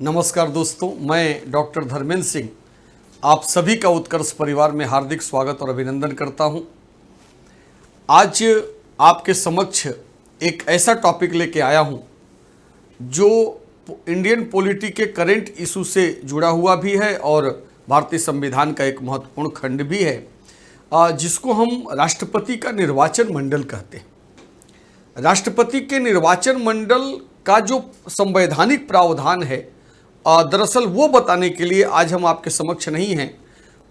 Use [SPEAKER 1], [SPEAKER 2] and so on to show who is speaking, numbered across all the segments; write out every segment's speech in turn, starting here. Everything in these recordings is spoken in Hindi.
[SPEAKER 1] नमस्कार दोस्तों, मैं डॉक्टर धर्मेंद्र सिंह आप सभी का उत्कर्ष परिवार में हार्दिक स्वागत और अभिनंदन करता हूं। आज आपके समक्ष एक ऐसा टॉपिक लेके आया हूं जो इंडियन पॉलिटी के करेंट इशू से जुड़ा हुआ भी है और भारतीय संविधान का एक महत्वपूर्ण खंड भी है, जिसको हम राष्ट्रपति का निर्वाचन मंडल कहते हैं। राष्ट्रपति के निर्वाचन मंडल का जो संवैधानिक प्रावधान है, दरअसल वो बताने के लिए आज हम आपके समक्ष नहीं हैं,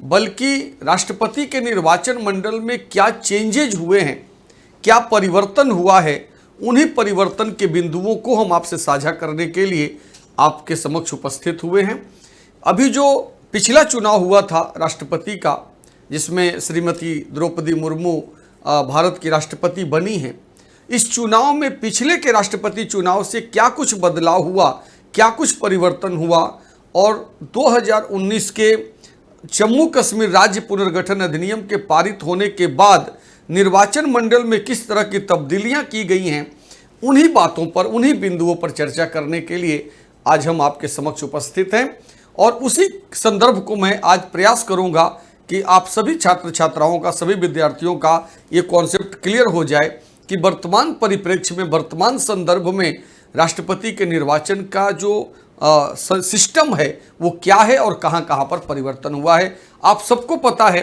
[SPEAKER 1] बल्कि राष्ट्रपति के निर्वाचन मंडल में क्या चेंजेज हुए हैं, क्या परिवर्तन हुआ है, उन्हीं परिवर्तन के बिंदुओं को हम आपसे साझा करने के लिए आपके समक्ष उपस्थित हुए हैं। अभी जो पिछला चुनाव हुआ था राष्ट्रपति का, जिसमें श्रीमती द्रौपदी मुर्मू भारत की राष्ट्रपति बनी हैं, इस चुनाव में पिछले के राष्ट्रपति चुनाव से क्या कुछ बदलाव हुआ, क्या कुछ परिवर्तन हुआ और 2019 के जम्मू कश्मीर राज्य पुनर्गठन अधिनियम के पारित होने के बाद निर्वाचन मंडल में किस तरह की तब्दीलियां की गई हैं, उन्हीं बातों पर, उन्हीं बिंदुओं पर चर्चा करने के लिए आज हम आपके समक्ष उपस्थित हैं। और उसी संदर्भ को मैं आज प्रयास करूंगा कि आप सभी छात्र छात्राओं का, सभी विद्यार्थियों का ये कॉन्सेप्ट क्लियर हो जाए कि वर्तमान परिप्रेक्ष्य में, वर्तमान संदर्भ में राष्ट्रपति के निर्वाचन का जो सिस्टम है वो क्या है और कहां कहां पर परिवर्तन हुआ है। आप सबको पता है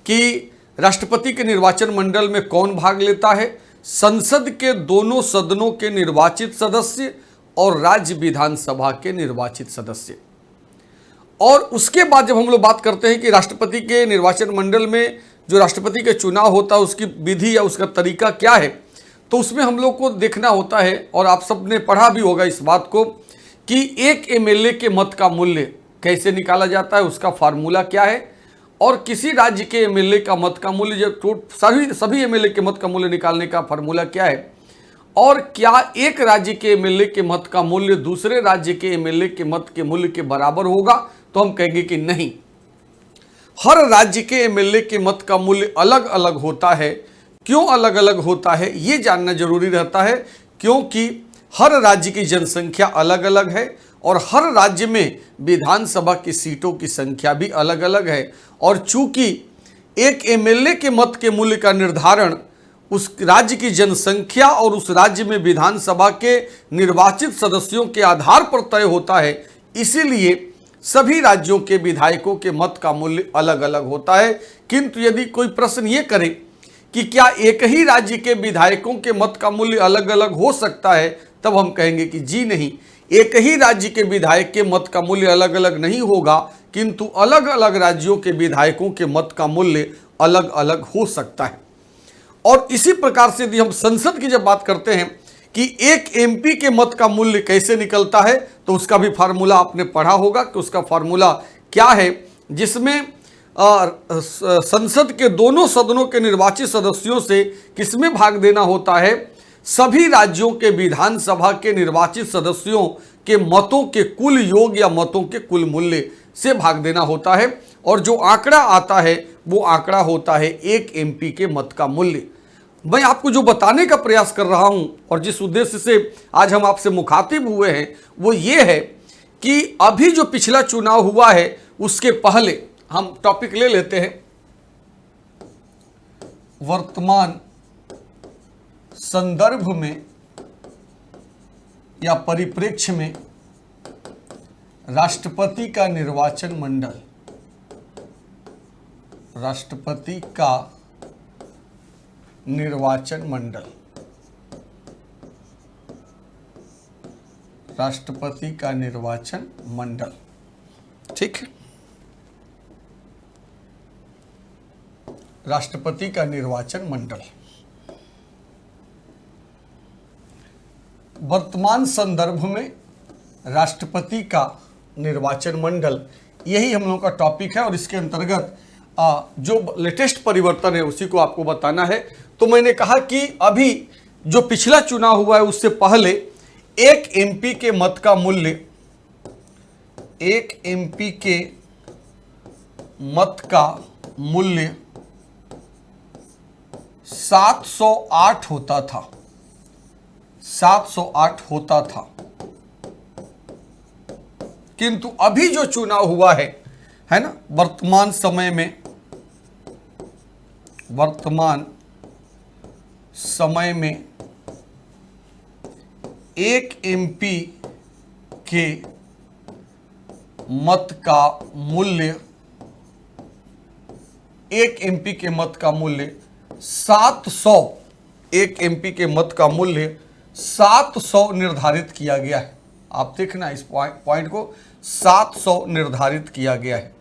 [SPEAKER 1] कि राष्ट्रपति के निर्वाचन मंडल में कौन भाग लेता है, संसद के दोनों सदनों के निर्वाचित सदस्य और राज्य विधानसभा के निर्वाचित सदस्य। और उसके बाद जब हम लोग बात करते हैं कि राष्ट्रपति के निर्वाचन मंडल में जो राष्ट्रपति का चुनाव होता है उसकी विधि या उसका तरीका क्या है, तो उसमें हम लोग को देखना होता है, और आप सब ने पढ़ा भी होगा इस बात को, कि एक एमएलए के मत का मूल्य कैसे निकाला जाता है, उसका फार्मूला क्या है, और किसी राज्य के एमएलए का मत का मूल्य, जब सभी एमएलए के मत का मूल्य निकालने का फार्मूला क्या है, और क्या एक राज्य के एमएलए के मत का मूल्य दूसरे राज्य के एमएलए के मत के मूल्य के बराबर होगा, तो हम कहेंगे कि नहीं। हर राज्य के एमएलए के मत का मूल्य अलग अलग होता है। क्यों अलग अलग होता है ये जानना जरूरी रहता है, क्योंकि हर राज्य की जनसंख्या अलग अलग है और हर राज्य में विधानसभा की सीटों की संख्या भी अलग अलग है। और चूंकि एक एमएलए के मत के मूल्य का निर्धारण उस राज्य की जनसंख्या और उस राज्य में विधानसभा के निर्वाचित सदस्यों के आधार पर तय होता है, इसीलिए सभी राज्यों के विधायकों के मत का मूल्य अलग अलग होता है। किंतु यदि कोई प्रश्न ये करे कि क्या एक ही राज्य के विधायकों के मत का मूल्य अलग अलग हो सकता है, तब हम कहेंगे कि जी नहीं, एक ही राज्य के विधायक के मत का मूल्य अलग अलग नहीं होगा, किंतु अलग अलग राज्यों के विधायकों के मत का मूल्य अलग अलग हो सकता है। और इसी प्रकार से यदि हम संसद की जब बात करते हैं कि एक एमपी के मत का मूल्य कैसे निकलता है, तो उसका भी फार्मूला आपने पढ़ा होगा कि उसका फार्मूला क्या है, जिसमें संसद के दोनों सदनों के निर्वाचित सदस्यों से किसमें भाग देना होता है, सभी राज्यों के विधानसभा के निर्वाचित सदस्यों के मतों के कुल योग या मतों के कुल मूल्य से भाग देना होता है। और जो आंकड़ा आता है वो आंकड़ा होता है एक एमपी के मत का मूल्य। मैं आपको जो बताने का प्रयास कर रहा हूं और जिस उद्देश्य से आज हम आपसे मुखातिब हुए हैं वो ये है कि अभी जो पिछला चुनाव हुआ है उसके पहले हम टॉपिक ले लेते हैं वर्तमान संदर्भ में या परिप्रेक्ष्य में राष्ट्रपति का निर्वाचन मंडल, राष्ट्रपति का निर्वाचन मंडल, राष्ट्रपति का निर्वाचन मंडल, ठीक है, राष्ट्रपति का निर्वाचन मंडल। वर्तमान संदर्भ में राष्ट्रपति का निर्वाचन मंडल, यही हम लोगों का टॉपिक है और इसके अंतर्गत जो लेटेस्ट परिवर्तन है उसी को आपको बताना है। तो मैंने कहा कि अभी जो पिछला चुनाव हुआ है उससे पहले एक एमपी के मत का मूल्य, एक एमपी के मत का मूल्य 708 होता था, 708 होता था। किंतु अभी जो चुनाव हुआ है ना, वर्तमान समय में एक एमपी के मत का मूल्य 700, एक एमपी के मत का मूल्य 700 निर्धारित किया गया है। आप देखना इस पॉइंट को, 700 निर्धारित किया गया है,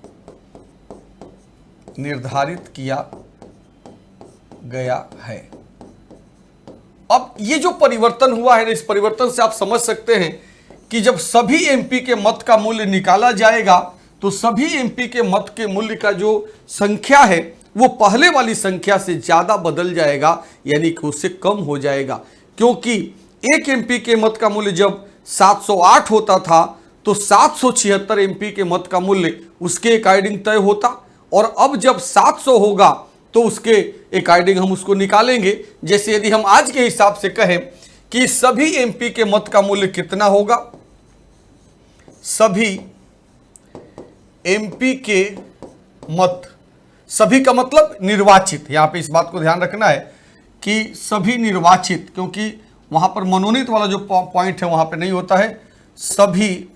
[SPEAKER 1] अब ये जो परिवर्तन हुआ है, इस परिवर्तन से आप समझ सकते हैं कि जब सभी एमपी के मत का मूल्य निकाला जाएगा तो सभी एमपी के मत के मूल्य का जो संख्या है वो पहले वाली संख्या से ज्यादा बदल जाएगा, यानी कि उससे कम हो जाएगा। क्योंकि एक एमपी के मत का मूल्य जब 708 होता था तो 776 एमपी के मत का मूल्य उसके अकॉर्डिंग तय होता, और अब जब 700 होगा तो उसके अकॉर्डिंग हम उसको निकालेंगे। जैसे यदि हम आज के हिसाब से कहें कि सभी एमपी के मत का मूल्य कितना होगा, सभी एमपी के मत, सभी का मतलब निर्वाचित, यहां पे इस बात को ध्यान रखना है कि सभी निर्वाचित, क्योंकि वहां पर मनोनीत वाला जो पॉइंट है वहां पे नहीं होता है, सभी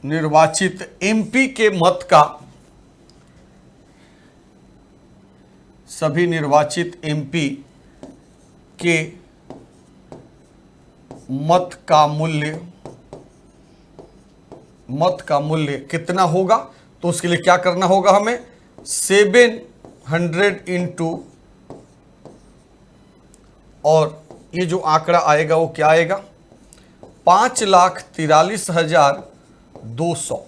[SPEAKER 1] निर्वाचित एमपी के मत का, सभी निर्वाचित एमपी के मत का मूल्य कितना होगा, तो उसके लिए क्या करना होगा हमें, 700 इंटू, और ये जो आंकड़ा आएगा वो क्या आएगा, 5,43,200,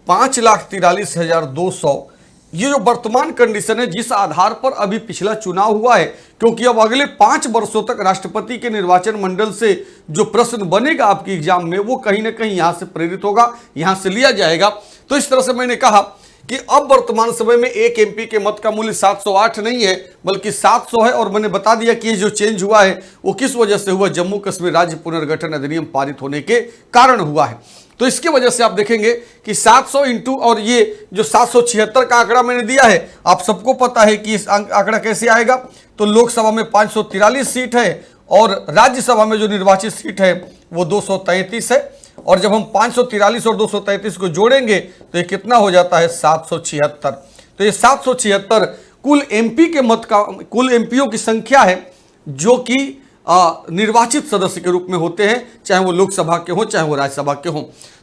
[SPEAKER 1] 5,43,200। ये जो वर्तमान कंडीशन है जिस आधार पर अभी पिछला चुनाव हुआ है, क्योंकि अब अगले 5 वर्षों तक राष्ट्रपति के निर्वाचन मंडल से जो प्रश्न बनेगा आपकी एग्जाम में वो कहीं ना कहीं यहां से प्रेरित होगा, यहां से लिया जाएगा। तो इस तरह से मैंने कहा कि अब वर्तमान समय में एक एमपी के मत का मूल्य 708 नहीं है बल्कि 700 है, और मैंने बता दिया कि ये जो चेंज हुआ है वो किस वजह से हुआ, जम्मू कश्मीर राज्य पुनर्गठन अधिनियम पारित होने के कारण हुआ है। तो इसके वजह से आप देखेंगे कि 700 इंटू, और ये जो 776 का आंकड़ा मैंने दिया है आप सबको पता है कि इस आंकड़ा कैसे आएगा, तो लोकसभा में 543 सीट है और राज्यसभा में जो निर्वाचित सीट है वो 233 है, और जब हम 543 और 233 को जोड़ेंगे तो ये कितना हो जाता है, 776। तो ये 776 कुल एमपी के मत का, कुल एमपीओ की संख्या है जो कि निर्वाचित सदस्य के रूप में होते हैं, चाहे वो लोकसभा के हो चाहे वो राज्यसभा के हो।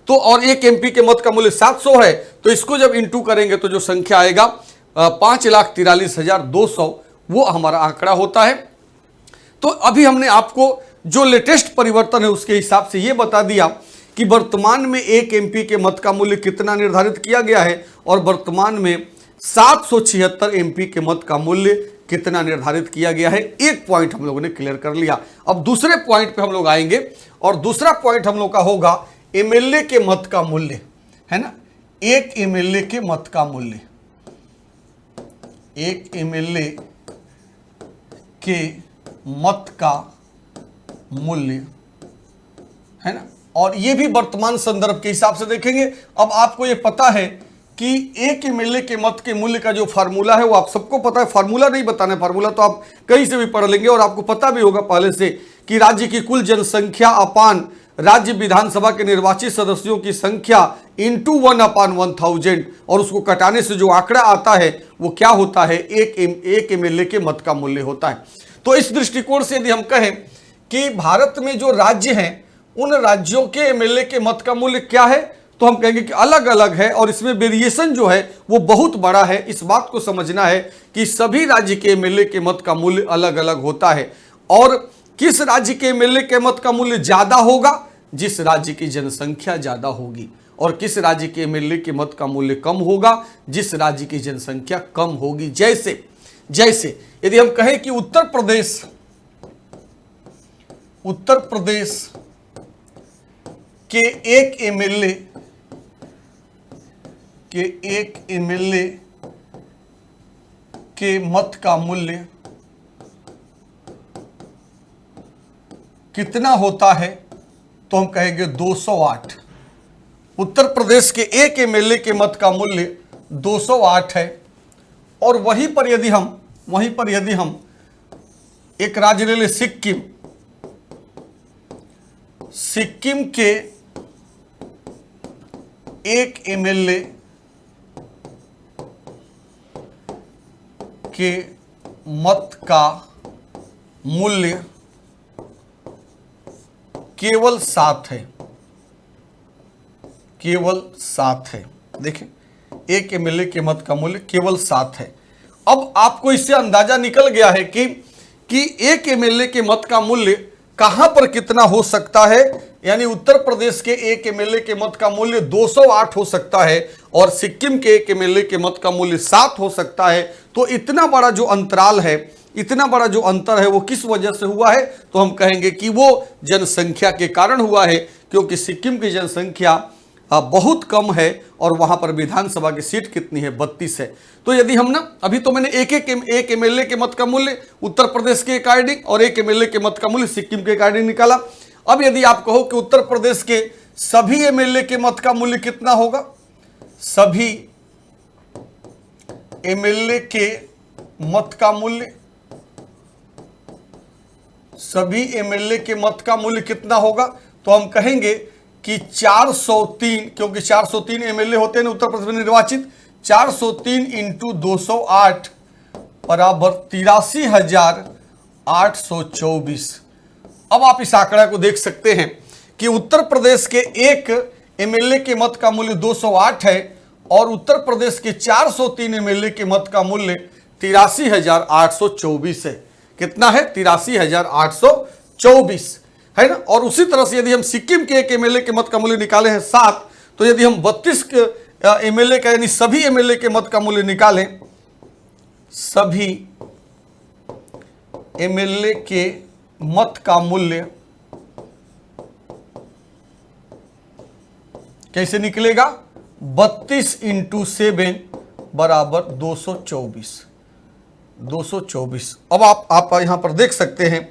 [SPEAKER 1] तो और एक एमपी के मत का मूल्य 700 है, तो इसको जब इंटू करेंगे तो जो संख्या आएगा 5,43,200 वो हमारा आंकड़ा होता है। तो अभी हमने आपको जो लेटेस्ट परिवर्तन है उसके हिसाब से ये बता दिया कि वर्तमान में एक एमपी के मत का मूल्य कितना निर्धारित किया गया है, और वर्तमान में 776 एमपी के मत का मूल्य कितना निर्धारित किया गया है। एक पॉइंट हम लोगों ने क्लियर कर लिया। अब दूसरे पॉइंट पे हम लोग आएंगे, और दूसरा पॉइंट हम लोग का होगा एमएलए के मत का मूल्य, है ना, एक एमएलए के मत का मूल्य, एक एमएलए के मत का मूल्य, है ना, और ये भी वर्तमान संदर्भ के हिसाब से देखेंगे। अब आपको ये पता है कि एक एमएलए के मत के मूल्य का जो फार्मूला है वो आप सबको पता है, फार्मूला नहीं बताना है, फार्मूला तो आप कहीं से भी पढ़ लेंगे और आपको पता भी होगा पहले से कि राज्य की कुल जनसंख्या अपान राज्य विधानसभा के निर्वाचित सदस्यों की संख्या इंटू 1/1000, और उसको कटाने से जो आंकड़ा आता है वो क्या होता है, एक एमएलए के मत का मूल्य होता है। तो इस दृष्टिकोण से यदि हम कहें कि भारत में जो राज्य हैं उन राज्यों के एमएलए के मत का मूल्य क्या है, तो हम कहेंगे कि अलग अलग है, और इसमें वेरिएशन जो है वो बहुत बड़ा है। इस बात को समझना है कि सभी राज्य के एमएलए के मत का मूल्य अलग अलग होता है, और किस राज्य के एमएलए के मत का मूल्य ज्यादा होगा, जिस राज्य की जनसंख्या ज्यादा होगी, और किस राज्य के एमएलए के मत का मूल्य कम होगा, जिस राज्य की जनसंख्या कम होगी। जैसे यदि हम कहें कि उत्तर प्रदेश के एक एमएलए के मत का मूल्य कितना होता है, तो हम कहेंगे 208। उत्तर प्रदेश के एक एमएलए के मत का मूल्य 208 है। और वहीं पर यदि हम एक राज्य ले लें, सिक्किम के एक एमएलए के मत का मूल्य केवल 7 है, केवल 7 है। देखें, एक एमएलए के मत का मूल्य केवल 7 है। अब आपको इससे अंदाजा निकल गया है कि एक एमएलए के मत का मूल्य कहां पर कितना हो सकता है। यानी उत्तर प्रदेश के एक एमएलए के मत का मूल्य 208 हो सकता है और सिक्किम के एक एमएलए के मत का मूल्य 7 हो सकता है। तो इतना बड़ा जो अंतराल है, इतना बड़ा जो अंतर है, वो किस वजह से हुआ है, तो हम कहेंगे कि वो जनसंख्या के कारण हुआ है, क्योंकि सिक्किम की जनसंख्या बहुत कम है और वहां पर विधानसभा की सीट कितनी है, 32 है। तो यदि हम अभी तो मैंने एक एमएलए के मत का मूल्य उत्तर प्रदेश के अकॉर्डिंग और एक एमएलए के मत का मूल्य सिक्किम के अकॉर्डिंग निकाला। अब यदि आप कहो कि उत्तर प्रदेश के सभी एमएलए के मत का मूल्य कितना होगा, सभी एमएलए के मत का मूल्य, सभी एमएलए के मत का मूल्य कितना होगा, तो हम कहेंगे कि 403, क्योंकि 403 एमएलए होते हैं उत्तर प्रदेश में निर्वाचित, 403 इंटू 208 बराबर 83,824। अब आप इस आंकड़ा को देख सकते हैं कि उत्तर प्रदेश के एक एमएलए के मत का मूल्य 208 है और उत्तर प्रदेश के 403 एमएलए के मत का मूल्य 83,824 है। कितना है, 83,824 है ना। और उसी तरह से यदि हम सिक्किम के एक एमएलए के मत का मूल्य निकाले हैं 7, तो यदि हम 32 एमएलए का यानी सभी एमएलए के मत का मूल्य निकालें, सभी एमएलए के मत का मूल्य कैसे निकलेगा, 32 इंटू 7 बराबर 224। अब आप यहां पर देख सकते हैं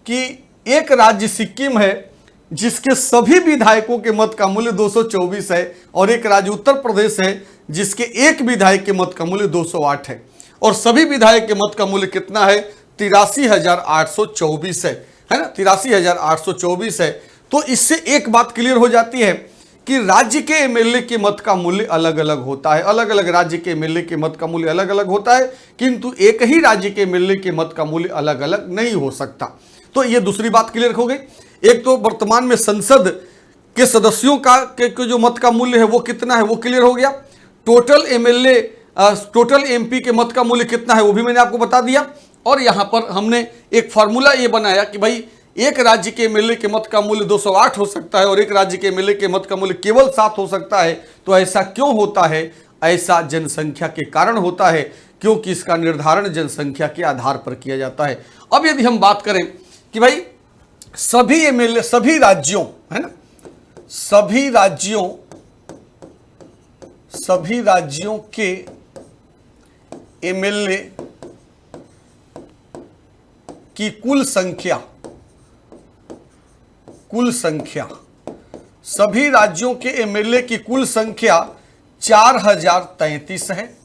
[SPEAKER 1] कि एक राज्य सिक्किम है जिसके सभी विधायकों के मत का मूल्य 224 है और एक राज्य उत्तर प्रदेश है जिसके एक विधायक के मत का मूल्य 208 है और सभी विधायक के मत का मूल्य कितना है, 83,824 है ना, 83,824 है। तो इससे एक बात क्लियर हो जाती है कि राज्य के एमएलए के मत का मूल्य अलग अलग होता है, अलग अलग राज्य के एमएलए के मत का मूल्य अलग अलग होता है, किंतु एक ही राज्य के एमएलए के मत का मूल्य अलग अलग नहीं हो सकता। तो ये दूसरी बात क्लियर हो गई। एक तो वर्तमान में संसद के सदस्यों के जो मत का मूल्य है वो कितना है, वो क्लियर हो गया। टोटल एमएलए, टोटल एमपी के मत का मूल्य कितना है वो भी मैंने आपको बता दिया। और यहाँ पर हमने एक फार्मूला ये बनाया कि भाई एक राज्य के एमएलए के मत का मूल्य 208 हो सकता है और एक राज्य के एमएलए के मत का मूल्य केवल 7 हो सकता है। तो ऐसा क्यों होता है, ऐसा जनसंख्या के कारण होता है, क्योंकि इसका निर्धारण जनसंख्या के आधार पर किया जाता है। अब यदि हम बात करें कि भाई सभी एमएलए, सभी राज्यों, है ना, सभी राज्यों के एमएलए की कुल संख्या, सभी राज्यों के एमएलए की कुल संख्या 4033 है।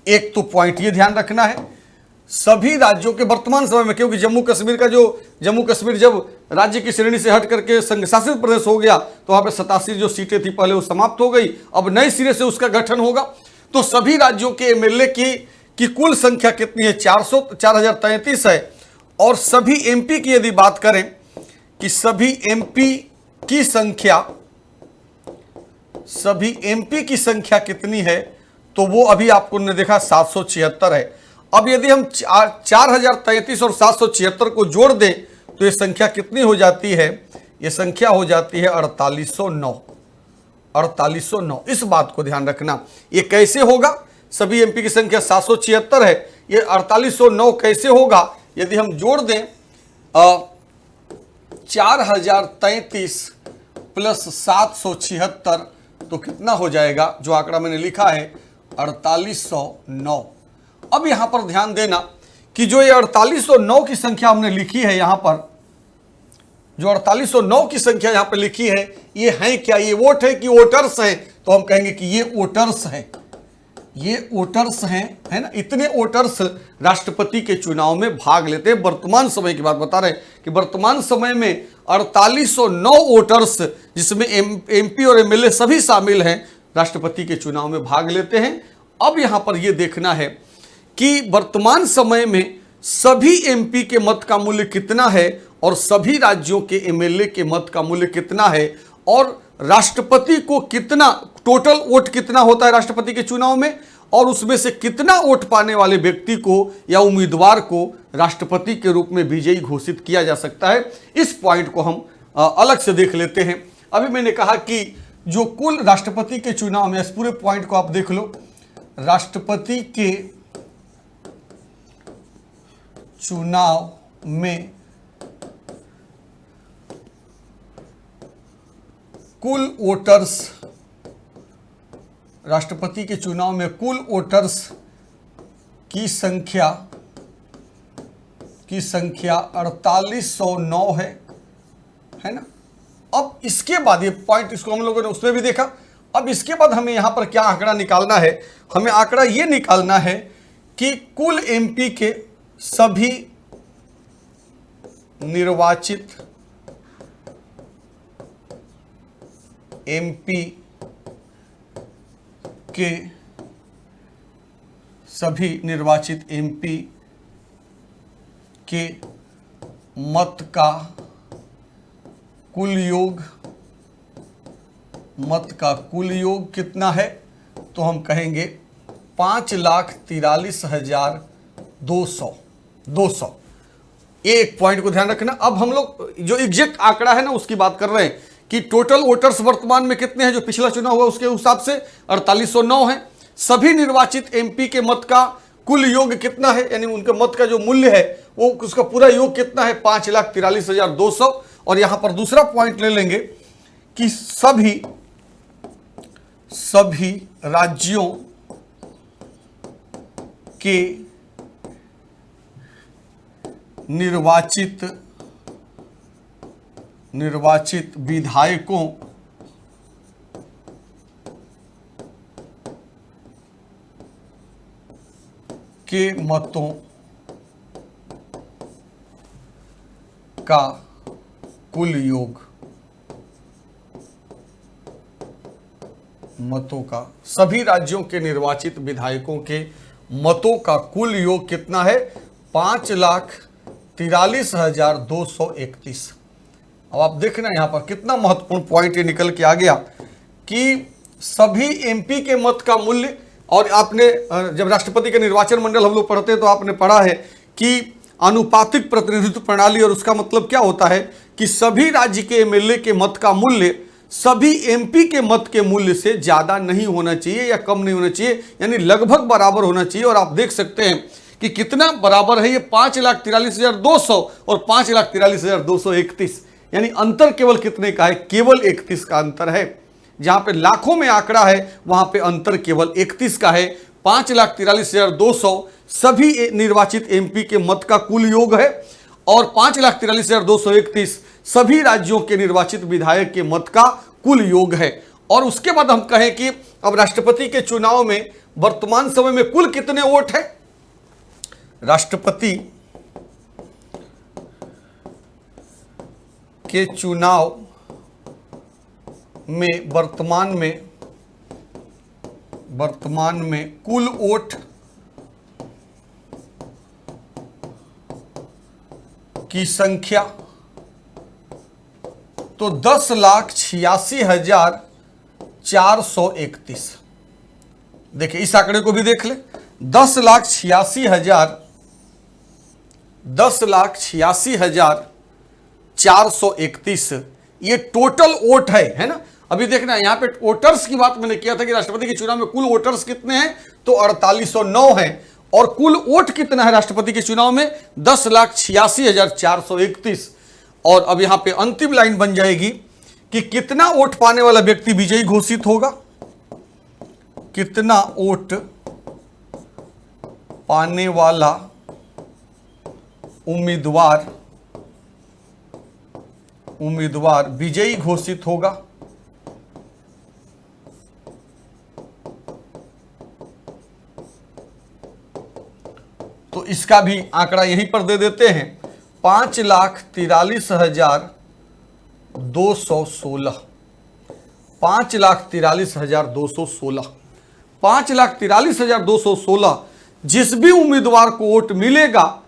[SPEAKER 1] एक तो पॉइंट ये ध्यान रखना है, सभी राज्यों के वर्तमान समय में, क्योंकि जम्मू कश्मीर जब राज्य की श्रेणी से हट करके संघ शासित प्रदेश हो गया तो वहां पे 87 जो सीटें थी पहले वो समाप्त हो गई, अब नए सिरे से उसका गठन होगा। तो सभी राज्यों के एमएलए की कुल संख्या कितनी है, 4033 है। और सभी एमपी की यदि बात करें कि सभी एमपी की संख्या कितनी है, तो वो अभी आपको ने देखा 776 है। अब यदि हम 4033 और 776 को जोड़ दें तो ये संख्या कितनी हो जाती है, ये संख्या हो जाती है 4809। इस बात को ध्यान रखना। ये कैसे होगा, सभी एमपी की संख्या 776 है, ये 4809 कैसे होगा, यदि हम जोड़ दें 4033 प्लस 776 तो कितना हो जाएगा, जो आंकड़ा मैंने लिखा है 4809। अब यहां पर ध्यान देना कि जो ये 4809 की संख्या हमने लिखी है यहां पर, जो 4809 की संख्या यहाँ पे लिखी है, ये है क्या? ये वोट है कि वोटर्स हैं? तो हम कहेंगे कि ये वोटर्स हैं, ये वोटर्स हैं, है ना। इतने वोटर्स राष्ट्रपति के चुनाव में भाग लेते हैं। वर्तमान समय की बात बता रहे हैं कि वर्तमान समय में 4809 वोटर्स, जिसमें एमपी और एमएलए सभी शामिल हैं, राष्ट्रपति के चुनाव में भाग लेते हैं। अब यहाँ पर यह देखना है कि वर्तमान समय में सभी एमपी के मत का मूल्य कितना है और सभी राज्यों के एमएलए के मत का मूल्य कितना है, और राष्ट्रपति को कितना, टोटल वोट कितना होता है राष्ट्रपति के चुनाव में, और उसमें से कितना वोट पाने वाले व्यक्ति को या उम्मीदवार को राष्ट्रपति के रूप में विजयी घोषित किया जा सकता है। इस पॉइंट को हम अलग से देख लेते हैं। अभी मैंने कहा कि जो कुल राष्ट्रपति के चुनाव में, इस पूरे पॉइंट को आप देख लो, राष्ट्रपति के चुनाव में कुल वोटर्स, राष्ट्रपति के चुनाव में कुल वोटर्स की संख्या 4809 है ना। अब इसके बाद ये पॉइंट, इसको हम लोगों ने उसमें भी देखा। अब इसके बाद हमें यहां पर क्या आंकड़ा निकालना है? हमें आंकड़ा ये निकालना है कि कुल एमपी के सभी निर्वाचित एमपी के सभी निर्वाचित एमपी के मत का कुल योग, मत का कुल योग कितना है? तो हम कहेंगे 5,43,200। एक पॉइंट को ध्यान रखना। अब हम लोग जो एग्जैक्ट आंकड़ा है ना उसकी बात कर रहे हैं कि टोटल वोटर्स वर्तमान में कितने हैं, जो पिछला चुनाव हुआ उसके हिसाब से 4809 है। सभी निर्वाचित एमपी के मत का कुल योग कितना है, यानी उनके मत का जो मूल्य है वो उसका पूरा योग कितना है? 5,43,200। और यहां पर दूसरा पॉइंट ले लेंगे कि सभी राज्यों के निर्वाचित विधायकों के मतों का कुल योग, मतों का, सभी राज्यों के निर्वाचित विधायकों के मतों का कुल योग कितना है? 5,43,231। अब आप देखना यहां पर कितना महत्वपूर्ण पॉइंट ये निकल के आ गया कि सभी एमपी के मत का मूल्य। और आपने जब राष्ट्रपति के निर्वाचन मंडल हम लोग पढ़ते हैं तो आपने पढ़ा है कि आनुपातिक प्रतिनिधित्व प्रणाली, और उसका मतलब क्या होता है कि सभी राज्य के एमएलए के मत का मूल्य सभी एमपी के मत के मूल्य से ज्यादा नहीं होना चाहिए या कम नहीं होना चाहिए, यानी लगभग बराबर होना चाहिए। और आप देख सकते हैं कि कितना बराबर है ये, 5,43,200 और 5,43,231, यानी अंतर केवल कितने का है? केवल 31 का अंतर है। जहां पे लाखों में आंकड़ा है वहां पे अंतर केवल 31 का है। 5,43,200 सभी निर्वाचित एमपी के मत का कुल योग है, और 5,43,231 सभी राज्यों के निर्वाचित विधायक के मत का कुल योग है। और उसके बाद हम कहें कि अब राष्ट्रपति के चुनाव में वर्तमान समय में कुल कितने वोट है? राष्ट्रपति के चुनाव में वर्तमान में कुल वोट की संख्या तो 10,86,431। देखिए इस आंकड़े को भी देख ले, 10,86,431 ये टोटल वोट है ना। अभी देखना यहां पे वोटर्स की बात मैंने किया था कि राष्ट्रपति के चुनाव में कुल वोटर्स कितने हैं, तो 4809 है, और कुल वोट कितना है राष्ट्रपति के चुनाव में? 10,86,431। और अब यहां पे अंतिम लाइन बन जाएगी कि कितना वोट पाने वाला व्यक्ति विजयी घोषित होगा, कितना वोट पाने वाला उम्मीदवार उम्मीदवार विजयी घोषित होगा। तो इसका भी आंकड़ा यहीं पर दे देते हैं, 5,43,216, 5,43,216, 5,43,216 जिस भी उम्मीदवार को वोट मिलेगा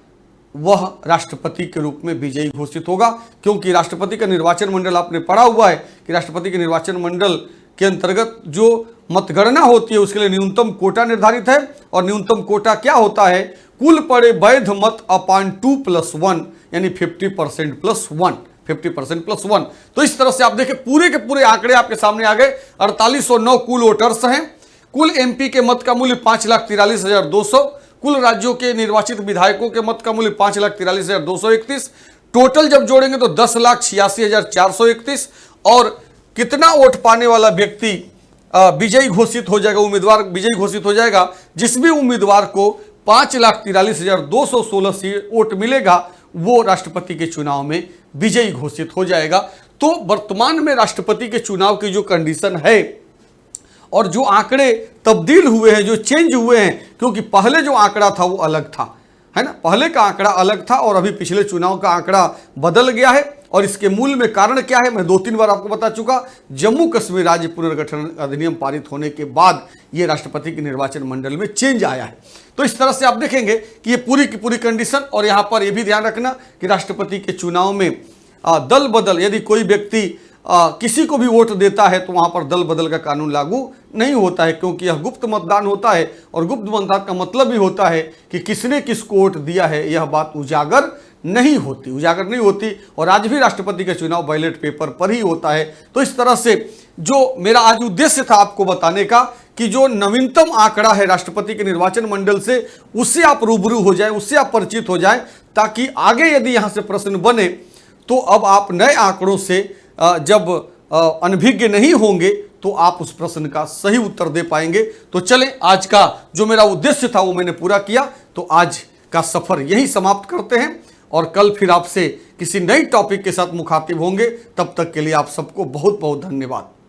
[SPEAKER 1] वह राष्ट्रपति के रूप में विजयी घोषित होगा। क्योंकि राष्ट्रपति का निर्वाचन मंडल आपने पढ़ा हुआ है कि राष्ट्रपति के निर्वाचन मंडल के अंतर्गत जो मतगणना होती है उसके लिए न्यूनतम कोटा निर्धारित है। और न्यूनतम कोटा क्या होता है? कुल पड़े वैध मत अपान 2+1 यानी 50% + 1, 50% + 1। तो इस तरह से आप देखें पूरे के पूरे आंकड़े आपके सामने आ गए। 4809 कुल वोटर्स हैं। कुल एमपी के मत का मूल्य 5,43,200, कुल राज्यों के निर्वाचित विधायकों के मत का मूल्य 5,43,231, टोटल जब जोड़ेंगे तो 10,86,431। और कितना वोट पाने वाला व्यक्ति विजयी घोषित हो जाएगा, उम्मीदवार विजयी घोषित हो जाएगा? जिस भी उम्मीदवार को 5,43,216 से वोट मिलेगा वो राष्ट्रपति के चुनाव में विजयी घोषित हो जाएगा। तो वर्तमान में राष्ट्रपति के चुनाव की जो कंडीशन है और जो आंकड़े तब्दील हुए हैं, जो चेंज हुए हैं, क्योंकि पहले जो आंकड़ा था वो अलग था, है ना, पहले का आंकड़ा अलग था और अभी पिछले चुनाव का आंकड़ा बदल गया है। और इसके मूल में कारण क्या है मैं 2-3 बार आपको बता चुका। जम्मू कश्मीर राज्य पुनर्गठन अधिनियम पारित होने के बाद ये राष्ट्रपति के निर्वाचन मंडल में चेंज आया है। तो इस तरह से आप देखेंगे कि ये पूरी की पूरी कंडीशन। और यहाँ पर यह भी ध्यान रखना कि राष्ट्रपति के चुनाव में दल बदल, यदि कोई व्यक्ति किसी को भी वोट देता है तो वहां पर दल बदल का कानून लागू नहीं होता है, क्योंकि यह गुप्त मतदान होता है। और गुप्त मतदान का मतलब ही होता है कि किसने किसको वोट दिया है यह बात उजागर नहीं होती। और आज भी राष्ट्रपति का चुनाव बैलेट पेपर पर ही होता है। तो इस तरह से जो मेरा आज उद्देश्य था आपको बताने का कि जो नवीनतम आंकड़ा है राष्ट्रपति के निर्वाचन मंडल से, उससे आप रूबरू हो जाएं, उससे आप परिचित हो जाएं, ताकि आगे यदि यहां से प्रश्न बने तो अब आप नए आंकड़ों से जब अनभिज्ञ नहीं होंगे तो आप उस प्रश्न का सही उत्तर दे पाएंगे। तो चलें, आज का जो मेरा उद्देश्य था वो मैंने पूरा किया। तो आज का सफर यही समाप्त करते हैं और कल फिर आपसे किसी नई टॉपिक के साथ मुखातिब होंगे। तब तक के लिए आप सबको बहुत बहुत धन्यवाद।